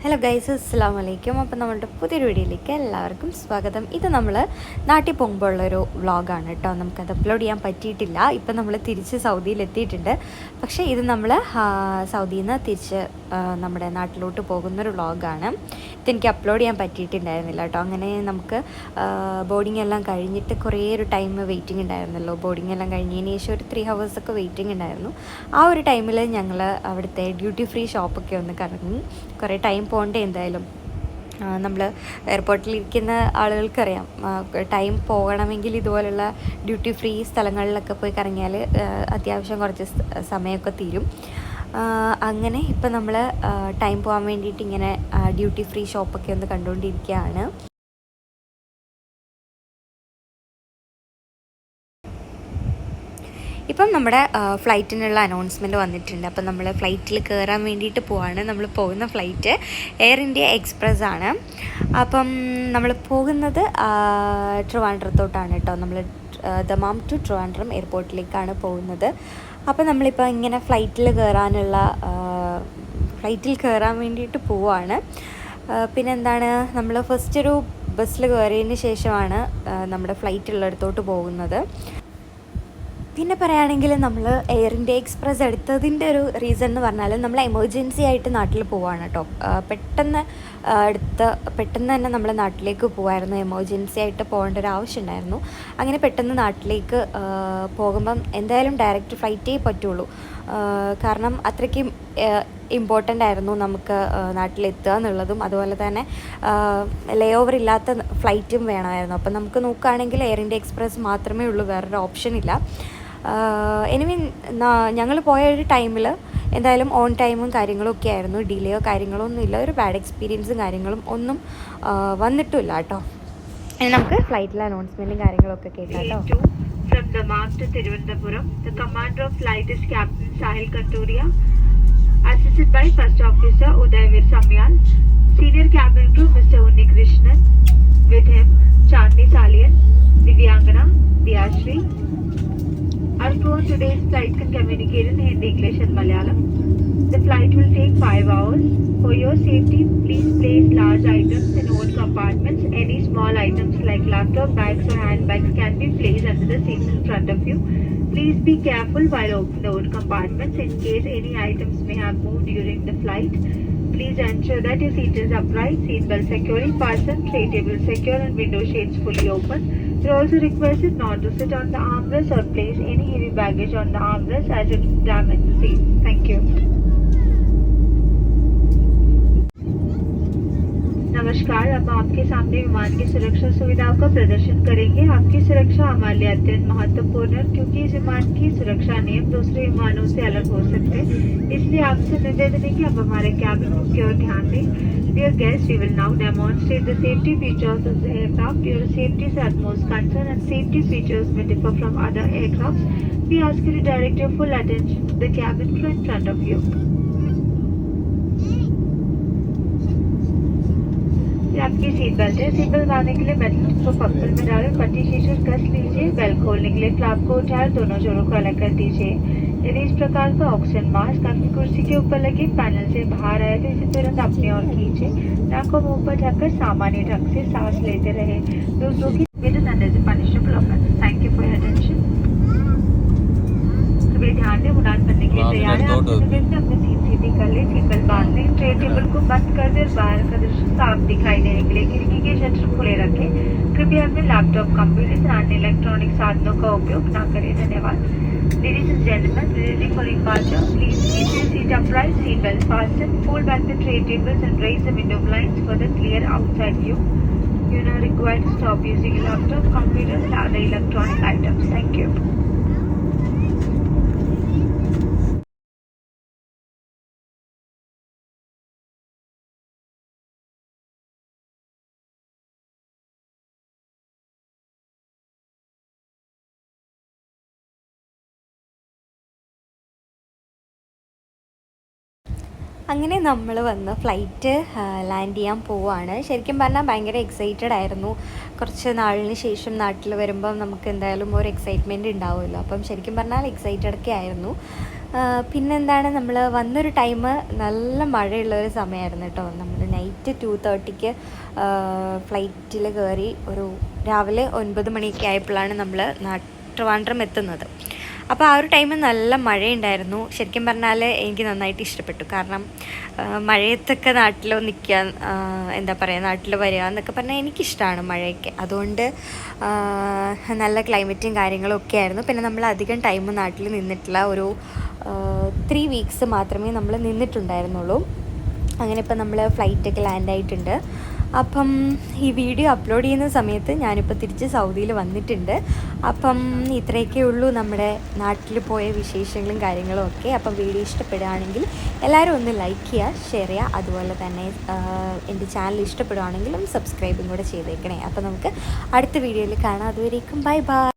Hello guys, അസ്സലാമു അലൈക്കും. അപ്പോൾ നമ്മളുടെ പുതിയൊരു വീഡിയോയിലേക്ക് എല്ലാവർക്കും സ്വാഗതം. ഇത് നമ്മൾ നാട്ടിൽ പോകുമ്പോൾ ഉള്ളൊരു വ്ളോഗാണ് കേട്ടോ. നമുക്കത് അപ്ലോഡ് ചെയ്യാൻ പറ്റിയിട്ടില്ല. ഇപ്പം നമ്മൾ തിരിച്ച് സൗദിയിലെത്തിയിട്ടുണ്ട്. പക്ഷേ ഇത് നമ്മൾ സൗദിയിൽ നിന്ന് തിരിച്ച് നമ്മുടെ നാട്ടിലോട്ട് പോകുന്നൊരു വ്ളോഗാണ്. ഇതെനിക്ക് അപ്ലോഡ് ചെയ്യാൻ പറ്റിയിട്ടുണ്ടായിരുന്നില്ല കേട്ടോ. അങ്ങനെ നമുക്ക് ബോർഡിംഗ് എല്ലാം കഴിഞ്ഞിട്ട് കുറേ ഒരു ടൈം വെയിറ്റിംഗ് ഉണ്ടായിരുന്നല്ലോ. ബോർഡിംഗ് എല്ലാം കഴിഞ്ഞതിന് ശേഷം ഒരു 3 ഹവേഴ്സൊക്കെ വെയിറ്റിംഗ് ഉണ്ടായിരുന്നു. ആ ഒരു ടൈമിൽ ഞങ്ങൾ അവിടുത്തെ ഡ്യൂട്ടി ഫ്രീ ഷോപ്പൊക്കെ ഒന്ന് കറങ്ങി. കുറേ ടൈം പോകണ്ടേ എന്തായാലും. നമ്മൾ എയർപോർട്ടിലിരിക്കുന്ന ആളുകൾക്കറിയാം, ടൈം പോകണമെങ്കിൽ ഇതുപോലുള്ള ഡ്യൂട്ടി ഫ്രീ സ്ഥലങ്ങളിലൊക്കെ പോയി കറങ്ങിയാൽ അത്യാവശ്യം കുറച്ച് സമയമൊക്കെ തീരും. അങ്ങനെ ഇപ്പം നമ്മൾ ടൈം പോകാൻ വേണ്ടിയിട്ട് ഇങ്ങനെ ഡ്യൂട്ടി ഫ്രീ ഷോപ്പൊക്കെ ഒന്ന് കണ്ടുകൊണ്ടിരിക്കുകയാണ്. ഇപ്പം നമ്മുടെ ഫ്ലൈറ്റിനുള്ള അനൗൺസ്മെൻറ്റ് വന്നിട്ടുണ്ട്. അപ്പം നമ്മൾ ഫ്ലൈറ്റിൽ കയറാൻ വേണ്ടിയിട്ട് പോവാണ്. നമ്മൾ പോകുന്ന ഫ്ലൈറ്റ് എയർ ഇന്ത്യ എക്സ്പ്രസ് ആണ്. അപ്പം നമ്മൾ പോകുന്നത് ട്രിവാൻഡ്രത്തോട്ടാണ് കേട്ടോ. നമ്മൾ ദമാം ടു ട്രിവാൻഡ്രം എയർപോർട്ടിലേക്കാണ് പോകുന്നത്. അപ്പം നമ്മളിപ്പോൾ ഇങ്ങനെ ഫ്ലൈറ്റിൽ കയറാൻ വേണ്ടിയിട്ട് പോവാണ്. പിന്നെന്താണ്, നമ്മൾ ഫസ്റ്റ് ഒരു ബസ്സിൽ കയറിയതിന് ശേഷമാണ് നമ്മുടെ ഫ്ലൈറ്റ് ഉള്ളിടത്തോട്ട് പോകുന്നത്. പിന്നെ പറയുകയാണെങ്കിൽ നമ്മൾ എയർ ഇന്ത്യ എക്സ്പ്രസ് എടുത്തതിൻ്റെ ഒരു റീസൺ എന്ന് പറഞ്ഞാൽ നമ്മൾ എമർജൻസി ആയിട്ട് നാട്ടിൽ പോവാണ് കേട്ടോ. പെട്ടെന്ന് തന്നെ നമ്മൾ നാട്ടിലേക്ക് പോകുമായിരുന്നു. എമർജൻസി ആയിട്ട് പോകേണ്ട ഒരു ആവശ്യം ഉണ്ടായിരുന്നു. അങ്ങനെ പെട്ടെന്ന് നാട്ടിലേക്ക് പോകുമ്പം എന്തായാലും ഡയറക്റ്റ് ഫ്ലൈറ്റേ പറ്റുള്ളൂ. കാരണം അത്രയ്ക്കും ഇമ്പോർട്ടൻ്റ് ആയിരുന്നു നമുക്ക് നാട്ടിലെത്തുക എന്നുള്ളതും. അതുപോലെ തന്നെ ലേ ഓവർ ഇല്ലാത്ത ഫ്ലൈറ്റും വേണമായിരുന്നു. അപ്പം നമുക്ക് നോക്കുകയാണെങ്കിൽ എയർ ഇന്ത്യ എക്സ്പ്രസ് മാത്രമേ ഉള്ളൂ, വേറൊരു ഓപ്ഷൻ ഇല്ല. എനിവേ ഞങ്ങൾ പോയ ഒരു ടൈമിൽ എന്തായാലും ഓൺ ടൈമും കാര്യങ്ങളും ഒക്കെ ആയിരുന്നു. ഡിലേയോ കാര്യങ്ങളോ ഒന്നും ഇല്ല. ഒരു ബാഡ് എക്സ്പീരിയൻസും കാര്യങ്ങളും ഒന്നും വന്നിട്ടുമില്ല കേട്ടോ. ഇനി നമുക്ക് ഫ്ലൈറ്റിലെ അനൗൺസ്മെൻറ്റും കാര്യങ്ങളൊക്കെ കേൾക്കാം കേട്ടോ. From Dammam to Thiruvananthapuram, the commander of flight is Captain Sahil Kanturia, assisted by First Officer Udayveer Samyal, Senior Cabin Crew Mr. Unni Krishnan, with him Chandni Salian, Divyangana, Diyashri. Our crew on today's flight can communicate in Hindi, English and Malayalam. The flight will take 5 hours. For your safety, please place large items in old compartments. Any small items like laptop, bags or handbags can be placed under the seats in front of you. Please be careful while opening the old compartments in case any items may have moved during the flight. Please ensure that your seat is upright, seat belt securely fastened, tray table secure and window shades fully open. You are also requested not to sit on the armrest or place any heavy baggage on the armrest as it will damage the seat. Thank you. नमस्कार, अब आपके सामने विमान की सुरक्षा सुविधाओं का प्रदर्शन करेंगे। आपकी सुरक्षा हमारे लिए अत्यंत महत्वपूर्ण है, क्योंकि इस विमान की सुरक्षा नियम दूसरे विमानों से अलग हो सकते हैं। इसलिए आपसे निवेदन है कि आप हमारे कैबिन की ओर ध्यान दें। Dear guests, we will now demonstrate the safety features of the aircraft. Your safety is utmost concern and safety features may differ from other aircrafts. We ask you to direct your full attention to the cabin crew in front of you. आपकी seat belt है। Seat belt बांधने के लिए belt को पक्कल में डालें, पट्टी शीशे कस लीजिए। बेल्ट खोलने के लिए फ्लैप को उठाएं, दोनों जोड़ों को अलग कर दीजिए। यदि इस प्रकार का ऑक्सीजन मास्क आपकी कुर्सी के ऊपर लगे पैनल से बाहर आए तो इसे तुरंत अपनी ओर खींचे। नाक को मुंह पर ढककर सामान्य ढंग से सांस लेते रहे। दूसरों की अंडर से punishable offence. Thank you for your attention. सभी ध्यान दें, उड़ान भरने के लिए तैयार है। अपनी सीट सीधी कर ले, सीट बेल्ट बांध लें, ट्रे टेबल को बंद कर दे। बाहर का दृश्य साफ दिखाई देने के लिए खिड़की के शटर खुले रखें। कृपया अपने लैपटॉप, कंप्यूटर और अन्य इलेक्ट्रॉनिक साधनों का उपयोग न करें। धन्यवाद। Ladies and gentlemen, preparing for departure, please keep your seat upright, seat belt fastened, fold back the tray tables and raise the window blinds for the clear outside view. You are now required to stop using your laptop, computer and other electronic items. Thank you. അങ്ങനെ നമ്മൾ വന്ന് flight land ചെയ്യാൻ പോവുകയാണ്. ശരിക്കും പറഞ്ഞാൽ ഭയങ്കര excited ആയിരുന്നു. കുറച്ച് നാളിന് ശേഷം നാട്ടിൽ വരുമ്പം നമുക്ക് എന്തായാലും ഒരു എക്സൈറ്റ്മെൻറ്റ് ഉണ്ടാവുമല്ലോ. അപ്പം ശരിക്കും പറഞ്ഞാൽ എക്സൈറ്റഡ് ഒക്കെ ആയിരുന്നു. പിന്നെന്താണ്, നമ്മൾ വന്നൊരു ടൈം നല്ല മഴയുള്ളൊരു സമയമായിരുന്നു കേട്ടോ. നമ്മൾ നൈറ്റ് 2:30 ഫ്ലൈറ്റിൽ കയറി ഒരു രാവിലെ 9 മണിയൊക്കെ ആയപ്പോഴാണ് നമ്മൾ ട്രിവാൻഡ്രം എത്തുന്നത്. അപ്പോൾ ആ ഒരു ടൈമിൽ നല്ല മഴയുണ്ടായിരുന്നു. ശരിക്കും പറഞ്ഞാൽ എനിക്ക് നന്നായിട്ട് ഇഷ്ടപ്പെട്ടു. കാരണം മഴയത്തൊക്കെ നാട്ടിൽ നിൽക്കാൻ, എന്താ പറയുക, നാട്ടിൽ വരിക എന്നൊക്കെ പറഞ്ഞാൽ എനിക്കിഷ്ടമാണ് മഴയൊക്കെ. അതുകൊണ്ട് നല്ല ക്ലൈമറ്റും കാര്യങ്ങളും ഒക്കെ ആയിരുന്നു. പിന്നെ നമ്മൾ അധികം ടൈം നാട്ടിൽ നിന്നിട്ടില്ല. ഒരു 3 വീക്സ് മാത്രമേ നമ്മൾ നിന്നിട്ടുണ്ടായിരുന്നുള്ളൂ. അങ്ങനെ ഇപ്പം നമ്മൾ ഫ്ലൈറ്റൊക്കെ ലാൻഡായിട്ടുണ്ട്. അപ്പം ഈ വീഡിയോ അപ്ലോഡ് ചെയ്യുന്ന സമയത്ത് ഞാനിപ്പോൾ തിരിച്ച് സൗദിയിൽ വന്നിട്ടുണ്ട്. അപ്പം ഇത്രയൊക്കെ ഉള്ളൂ നമ്മുടെ നാട്ടിൽ പോയ വിശേഷങ്ങളും കാര്യങ്ങളും ഒക്കെ. അപ്പം വീഡിയോ ഇഷ്ടപ്പെടുകയാണെങ്കിൽ എല്ലാവരും ഒന്ന് ലൈക്ക് ചെയ്യുക, ഷെയർ ചെയ്യുക. അതുപോലെ തന്നെ എൻ്റെ ചാനൽ ഇഷ്ടപ്പെടുകയാണെങ്കിലും സബ്സ്ക്രൈബും കൂടെ ചെയ്തേക്കണേ. അപ്പം നമുക്ക് അടുത്ത വീഡിയോയിൽ കാണാം. അതുവരേക്കും ബൈ ബൈ.